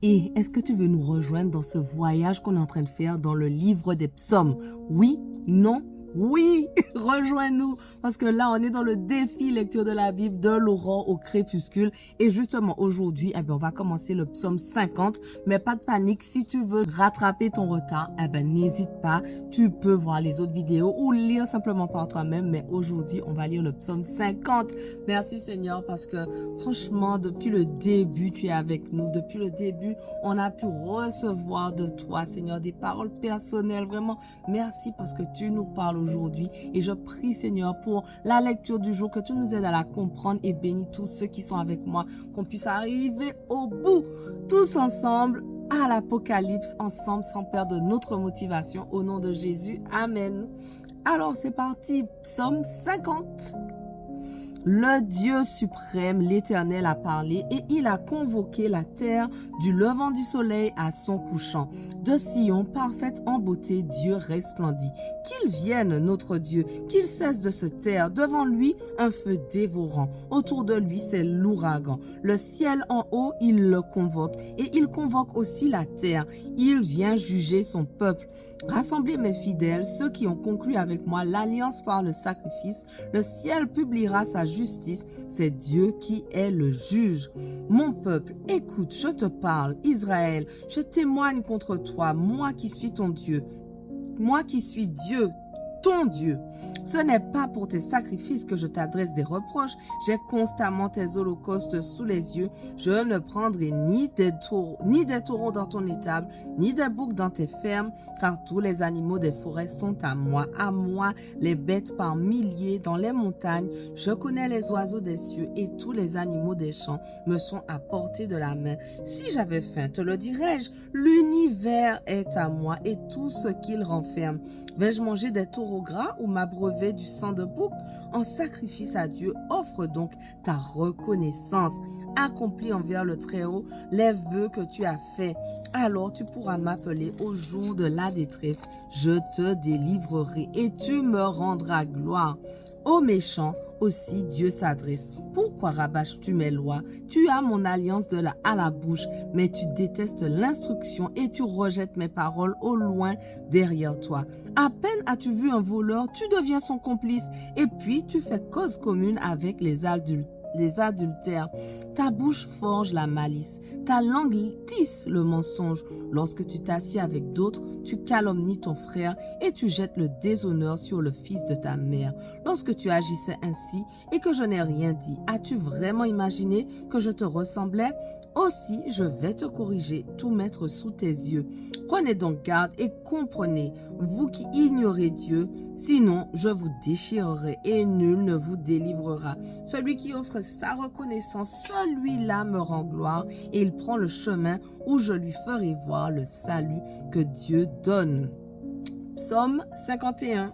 Et est-ce que tu veux nous rejoindre dans ce voyage qu'on est en train de faire dans le livre des psaumes? Oui? Non? Oui, rejoins-nous parce que là, on est dans le défi lecture de la Bible de l'aurore au crépuscule. Et justement, aujourd'hui, on va commencer le psaume 50. Mais pas de panique, si tu veux rattraper ton retard, n'hésite pas. Tu peux voir les autres vidéos ou lire simplement par toi-même. Mais aujourd'hui, on va lire le psaume 50. Merci Seigneur parce que franchement, depuis le début, tu es avec nous. Depuis le début, on a pu recevoir de toi, Seigneur, des paroles personnelles. Vraiment, merci parce que tu nous parles aujourd'hui et je prie Seigneur pour la lecture du jour, que tu nous aides à la comprendre et bénis tous ceux qui sont avec moi, qu'on puisse arriver au bout tous ensemble à l'Apocalypse, ensemble sans perdre notre motivation au nom de Jésus. Amen. Alors c'est parti, psaume 50. Le Dieu suprême, l'Éternel a parlé et il a convoqué la terre du levant du soleil à son couchant. De Sion, parfaite en beauté, Dieu resplendit. Qu'il vienne notre Dieu, qu'il cesse de se taire. Devant lui, un feu dévorant. Autour de lui, c'est l'ouragan. Le ciel en haut, il le convoque et il convoque aussi la terre. Il vient juger son peuple. Rassemblez mes fidèles, ceux qui ont conclu avec moi l'alliance par le sacrifice. Le ciel publiera sa justice, c'est Dieu qui est le juge. Mon peuple, écoute, je te parle, Israël, je témoigne contre toi, moi qui suis ton Dieu, moi qui suis Dieu, ton Dieu. Ce n'est pas pour tes sacrifices que je t'adresse des reproches. J'ai constamment tes holocaustes sous les yeux. Je ne prendrai ni des taureaux dans ton étable, ni des boucs dans tes fermes, car tous les animaux des forêts sont à moi les bêtes par milliers dans les montagnes. Je connais les oiseaux des cieux et tous les animaux des champs me sont à portée de la main. Si j'avais faim, te le dirais-je, l'univers est à moi et tout ce qu'il renferme. Vais-je manger des taureaux gras ou m'abreuver du sang de bouc? En sacrifice à Dieu, offre donc ta reconnaissance. Accomplis envers le Très-Haut les vœux que tu as faits. Alors tu pourras m'appeler au jour de la détresse. Je te délivrerai et tu me rendras gloire. Aux méchants aussi Dieu s'adresse. Pourquoi rabâches-tu mes lois? Tu as mon alliance à la bouche, mais tu détestes l'instruction et tu rejettes mes paroles au loin derrière toi. À peine as-tu vu un voleur, tu deviens son complice et puis tu fais cause commune avec les adultères. Ta bouche forge la malice, ta langue tisse le mensonge. Lorsque tu t'assieds avec d'autres, tu calomnies ton frère et tu jettes le déshonneur sur le fils de ta mère. Lorsque tu agissais ainsi et que je n'ai rien dit, as-tu vraiment imaginé que je te ressemblais? Aussi, je vais te corriger, tout mettre sous tes yeux. Prenez donc garde et comprenez, vous qui ignorez Dieu, sinon je vous déchirerai et nul ne vous délivrera. Celui qui offre sa reconnaissance, celui-là me rend gloire et il prend le chemin où je lui ferai voir le salut que Dieu donne. Psaume 51.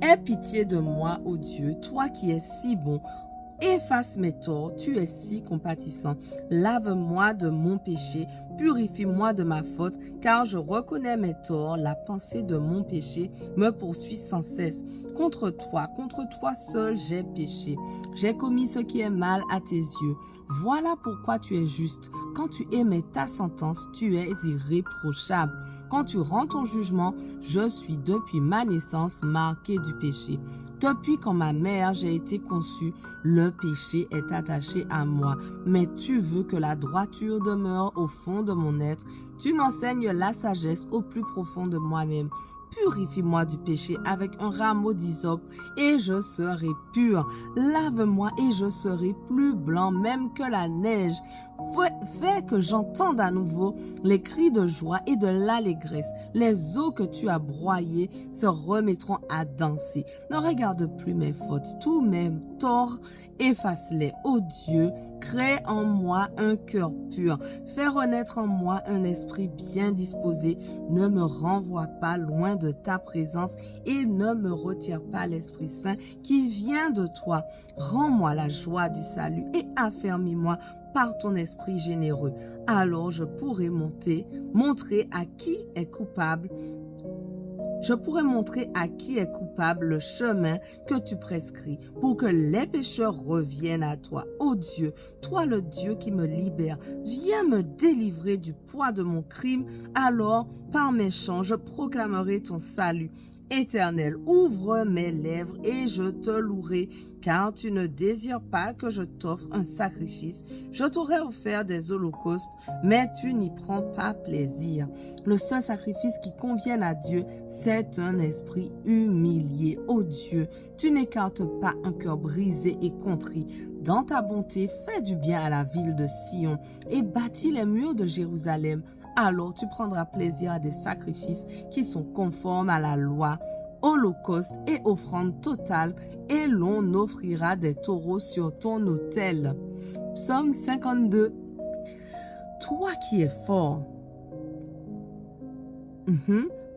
Aie pitié de moi, ô Dieu, toi qui es si bon. Efface mes torts, tu es si compatissant. Lave-moi de mon péché, purifie-moi de ma faute, car je reconnais mes torts. La pensée de mon péché me poursuit sans cesse. Contre toi seul j'ai péché. J'ai commis ce qui est mal à tes yeux. Voilà pourquoi tu es juste. Quand tu émets ta sentence, tu es irréprochable. Quand tu rends ton jugement, je suis depuis ma naissance marqué du péché. Depuis quand ma mère j'ai été conçue, le péché est attaché à moi. Mais tu veux que la droiture demeure au fond de mon être. Tu m'enseignes la sagesse au plus profond de moi-même. Purifie-moi du péché avec un rameau d'hysope et je serai pur. Lave-moi et je serai plus blanc même que la neige. Fais que j'entende à nouveau les cris de joie et de l'allégresse. Les eaux que tu as broyées se remettront à danser. Ne regarde plus mes fautes, tous mes torts, efface-les. Ô Dieu, crée en moi un cœur pur. Fais renaître en moi un esprit bien disposé. Ne me renvoie pas loin de ta présence et ne me retire pas l'Esprit Saint qui vient de toi. Rends-moi la joie du salut et affermis-moi par ton esprit généreux. Alors je pourrai montrer à qui est coupable. Je pourrais montrer à qui est coupable le chemin que tu prescris pour que les pécheurs reviennent à toi. Ô Dieu, toi le Dieu qui me libère, viens me délivrer du poids de mon crime. Alors, par mes chants, je proclamerai ton salut. Éternel, ouvre mes lèvres et je te louerai, car tu ne désires pas que je t'offre un sacrifice. Je t'aurais offert des holocaustes, mais tu n'y prends pas plaisir. Le seul sacrifice qui convienne à Dieu, c'est un esprit humilié. Ô Dieu, tu n'écartes pas un cœur brisé et contrit. Dans ta bonté, fais du bien à la ville de Sion et bâtis les murs de Jérusalem. Alors tu prendras plaisir à des sacrifices qui sont conformes à la loi, holocauste et offrande totale, et l'on offrira des taureaux sur ton autel. Psaume 52. Toi qui es fort,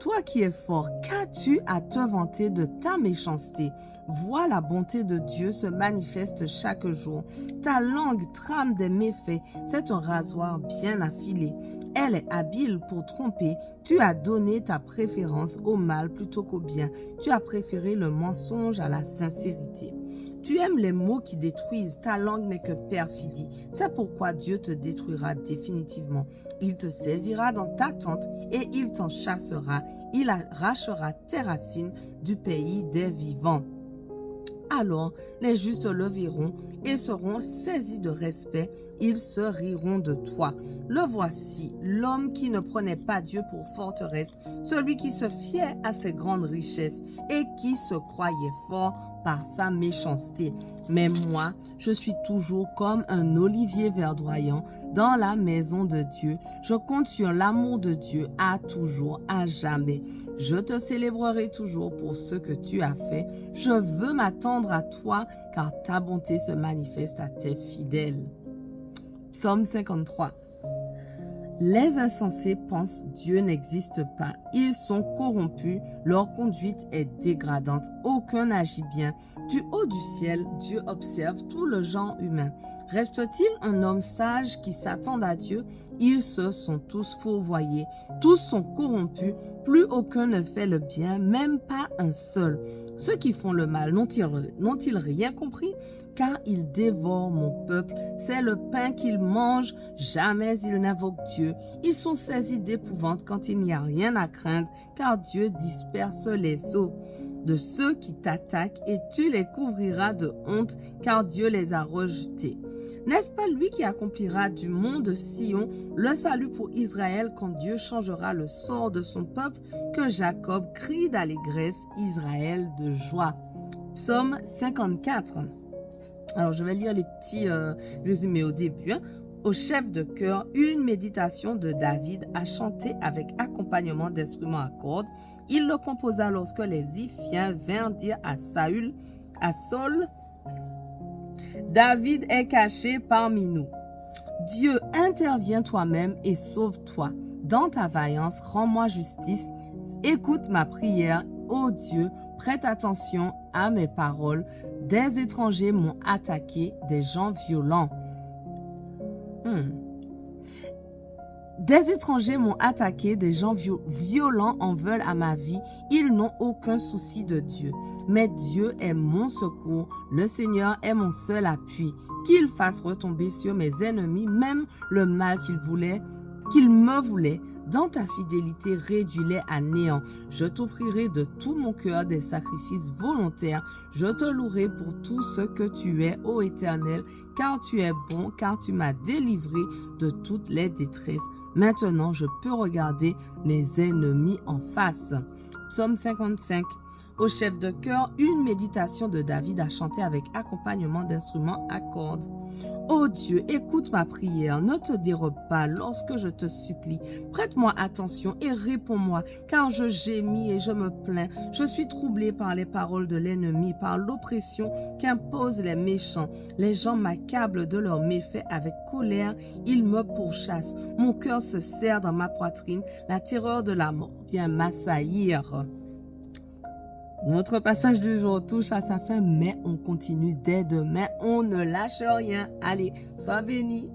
toi qui es fort, qu'as-tu à te vanter de ta méchanceté? Vois la bonté de Dieu se manifeste chaque jour. Ta langue trame des méfaits, c'est un rasoir bien affilé. Elle est habile pour tromper. Tu as donné ta préférence au mal plutôt qu'au bien. Tu as préféré le mensonge à la sincérité. Tu aimes les mots qui détruisent. Ta langue n'est que perfidie. C'est pourquoi Dieu te détruira définitivement. Il te saisira dans ta tente et il t'en chassera. Il arrachera tes racines du pays des vivants. Alors les justes le verront et seront saisis de respect, ils se riront de toi. Le voici, l'homme qui ne prenait pas Dieu pour forteresse, celui qui se fiait à ses grandes richesses et qui se croyait fort par sa méchanceté. Mais moi, je suis toujours comme un olivier verdoyant dans la maison de Dieu. Je compte sur l'amour de Dieu à toujours, à jamais. Je te célébrerai toujours pour ce que tu as fait. Je veux m'attendre à toi, car ta bonté se manifeste à tes fidèles. Psaume 53. Les insensés pensent Dieu n'existe pas. Ils sont corrompus, leur conduite est dégradante. Aucun n'agit bien. Du haut du ciel, Dieu observe tout le genre humain. Reste-t-il un homme sage qui s'attende à Dieu? Ils se sont tous fourvoyés. Tous sont corrompus. Plus aucun ne fait le bien, même pas un seul. Ceux qui font le mal n'ont-ils rien compris? Car ils dévorent mon peuple. C'est le pain qu'ils mangent. Jamais ils n'invoquent Dieu. Ils sont saisis d'épouvante quand il n'y a rien à craindre, car Dieu disperse les eaux de ceux qui t'attaquent et tu les couvriras de honte, car Dieu les a rejetés. N'est-ce pas lui qui accomplira du mont de Sion le salut pour Israël quand Dieu changera le sort de son peuple, que Jacob crie d'allégresse, Israël de joie. Psaume 54. Alors, je vais lire les petits résumés au début. Au chef de chœur, une méditation de David à chanter avec accompagnement d'instruments à cordes. Il le composa lorsque les Ziphiens vinrent dire à Saül, David est caché parmi nous. Dieu, interviens toi-même et sauve-toi. Dans ta vaillance, rends-moi justice. Écoute ma prière, ô Dieu, prête attention à mes paroles. Des étrangers m'ont attaqué, des gens violents. Des étrangers m'ont attaqué, des gens violents en veulent à ma vie. Ils n'ont aucun souci de Dieu. Mais Dieu est mon secours, le Seigneur est mon seul appui. Qu'il fasse retomber sur mes ennemis, même le mal qu'ils me voulaient. Dans ta fidélité, réduis-les à néant. Je t'offrirai de tout mon cœur des sacrifices volontaires. Je te louerai pour tout ce que tu es, ô Éternel, car tu es bon, car tu m'as délivré de toutes les détresses. Maintenant, je peux regarder mes ennemis en face. Psaume 55. Au chef de chœur, une méditation de David à chanter avec accompagnement d'instruments à cordes. Ô Dieu, écoute ma prière, ne te dérobe pas lorsque je te supplie. Prête-moi attention et réponds-moi, car je gémis et je me plains. Je suis troublé par les paroles de l'ennemi, par l'oppression qu'imposent les méchants. Les gens m'accablent de leurs méfaits avec colère, ils me pourchassent. Mon cœur se serre dans ma poitrine, la terreur de la mort vient m'assaillir. Notre passage du jour touche à sa fin, mais on continue dès demain. On ne lâche rien. Allez, sois bénis.